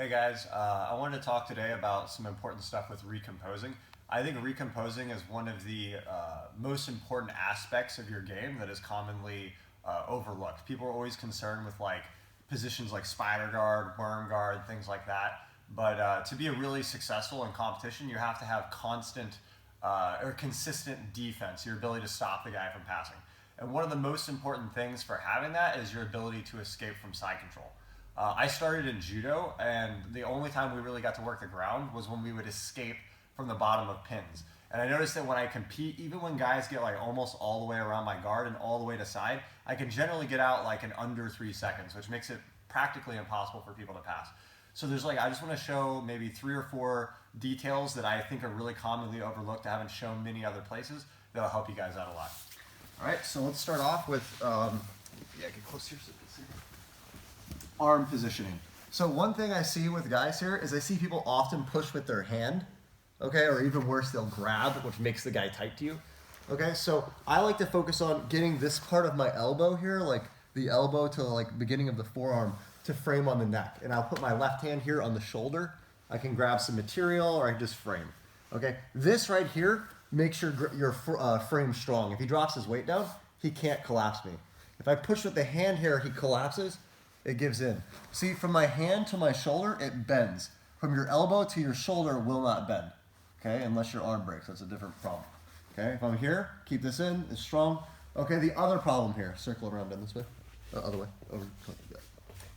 Hey guys, I wanted to talk today about some important stuff with recomposing. I think recomposing is one of the most important aspects of your game that is commonly overlooked. People are always concerned with like positions like spider guard, worm guard, things like that. But to be a really successful in competition, you have to have constant or consistent defense, your ability to stop the guy from passing. And one of the most important things for having that is your ability to escape from side control. I started in judo, and the only time we really got to work the ground was when we would escape from the bottom of pins. And I noticed that when I compete, even when guys get like almost all the way around my guard and all the way to side, I can generally get out like in under 3 seconds, which makes it practically impossible for people to pass. So there's like, I just want to show maybe 3 or 4 details that I think are really commonly overlooked. I haven't shown many other places that'll help you guys out a lot. All right, so let's start off with, get closer to arm positioning. So one thing I see with guys here is I see people often push with their hand, okay, or even worse, they'll grab, which makes the guy tight to you. Okay, so I like to focus on getting this part of my elbow here, like the elbow to like beginning of the forearm, to frame on the neck. And I'll put my left hand here on the shoulder. I can grab some material or I can just frame. Okay, this right here makes your frame strong. If he drops his weight down, he can't collapse me. If I push with the hand here, he collapses. It gives in. See, from my hand to my shoulder, it bends. From your elbow to your shoulder, it will not bend. Okay, unless your arm breaks. That's a different problem. Okay, if I'm here, keep this in, it's strong. Okay, the other problem here, circle around in this way, other way, over.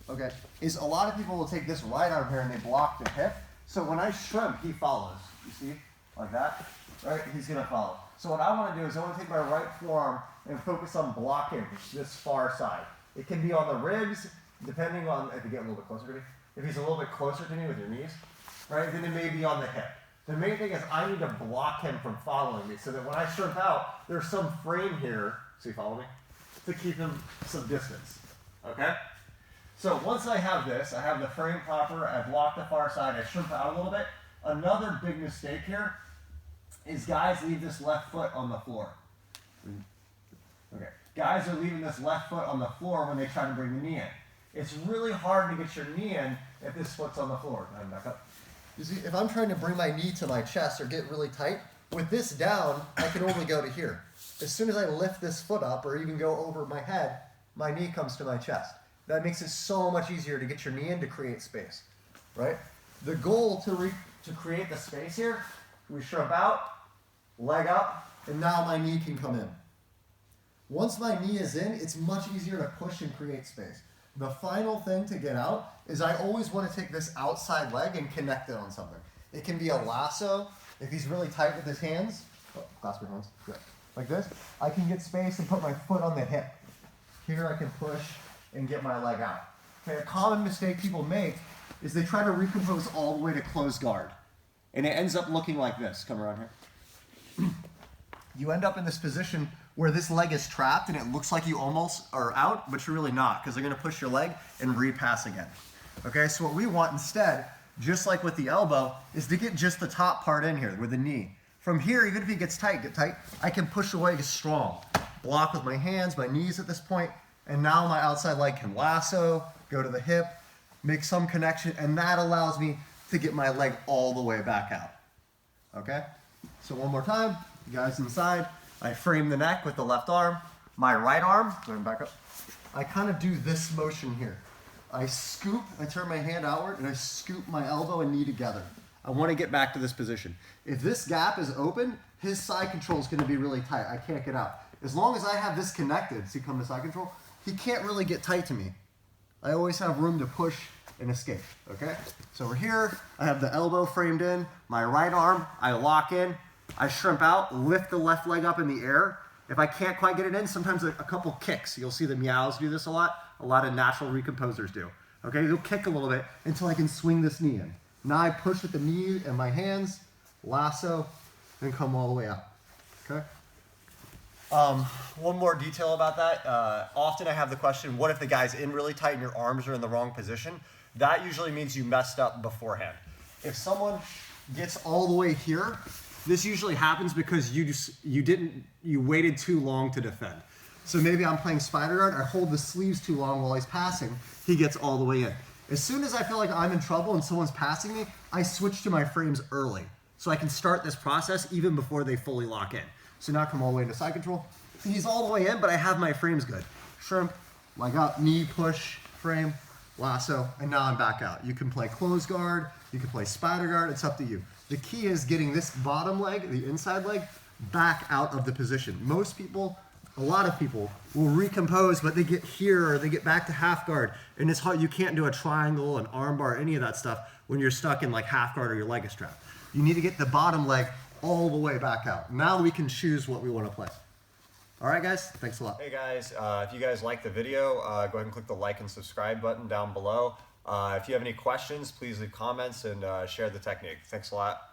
Okay, is a lot of people will take this right arm here and they block the hip. So when I shrimp, he follows. You see, like that, right? He's gonna follow. So what I want to do is I want to take my right forearm and focus on blocking this far side. It can be on the ribs, depending on if you get a little bit closer to me. If he's a little bit closer to me with your knees, right, then it may be on the hip. The main thing is I need to block him from following me so that when I shrimp out, there's some frame here, so you follow me, to keep him some distance, okay? So once I have this, I have the frame proper, I block the far side, I shrimp out a little bit. Another big mistake here is guys leave this left foot on the floor. Okay, guys are leaving this left foot on the floor when they try to bring the knee in. It's really hard to get your knee in if this foot's on the floor. I'm back up. You see, if I'm trying to bring my knee to my chest or get really tight, with this down, I can only go to here. As soon as I lift this foot up or even go over my head, my knee comes to my chest. That makes it so much easier to get your knee in to create space, right? The goal to create the space here, we shrimp out, leg up, and now my knee can come in. Once my knee is in, it's much easier to push and create space. The final thing to get out is I always want to take this outside leg and connect it on something. It can be a lasso. If he's really tight with his hands, clasp your hands, good. Like this, I can get space and put my foot on the hip. Here I can push and get my leg out. Okay, a common mistake people make is they try to recompose all the way to close guard. And it ends up looking like this. Come around here. You end up in this position where this leg is trapped and it looks like you almost are out, but you're really not, because they're going to push your leg and repass again. Okay, so what we want instead, just like with the elbow, is to get just the top part in here with the knee. From here, even if he gets tight, I can push away strong. Block with my hands, my knees at this point, and now my outside leg can lasso, go to the hip, make some connection, and that allows me to get my leg all the way back out. Okay, so one more time, you guys inside. I frame the neck with the left arm. My right arm, going back up, I kind of do this motion here. I scoop, I turn my hand outward, and I scoop my elbow and knee together. I want to get back to this position. If this gap is open, his side control is going to be really tight. I can't get out. As long as I have this connected, see, come to side control, he can't really get tight to me. I always have room to push and escape, okay? So we're here, I have the elbow framed in, my right arm, I lock in, I shrimp out, lift the left leg up in the air. If I can't quite get it in, sometimes a couple kicks. You'll see the meows do this a lot of natural recomposers do. Okay, they'll kick a little bit until I can swing this knee in. Now I push with the knee and my hands, lasso, and come all the way out, okay? One more detail about that. Often I have the question, what if the guy's in really tight and your arms are in the wrong position? That usually means you messed up beforehand. If someone gets all the way here, this usually happens because you waited too long to defend. So maybe I'm playing spider guard, I hold the sleeves too long while he's passing, he gets all the way in. As soon as I feel like I'm in trouble and someone's passing me, I switch to my frames early. So I can start this process even before they fully lock in. So now I come all the way into side control. He's all the way in, but I have my frames good. Shrimp, leg up, knee, push, frame, lasso, and now I'm back out. You can play close guard, you can play spider guard, it's up to you. The key is getting this bottom leg, the inside leg, back out of the position. Most people, a lot of people, will recompose, but they get here or they get back to half guard. And it's hard, you can't do a triangle, an arm bar, any of that stuff when you're stuck in like half guard or your leg is strapped. You need to get the bottom leg all the way back out. Now we can choose what we want to play. All right, guys, thanks a lot. Hey guys, if you guys like the video, go ahead and click the like and subscribe button down below. If you have any questions, please leave comments and share the technique. Thanks a lot.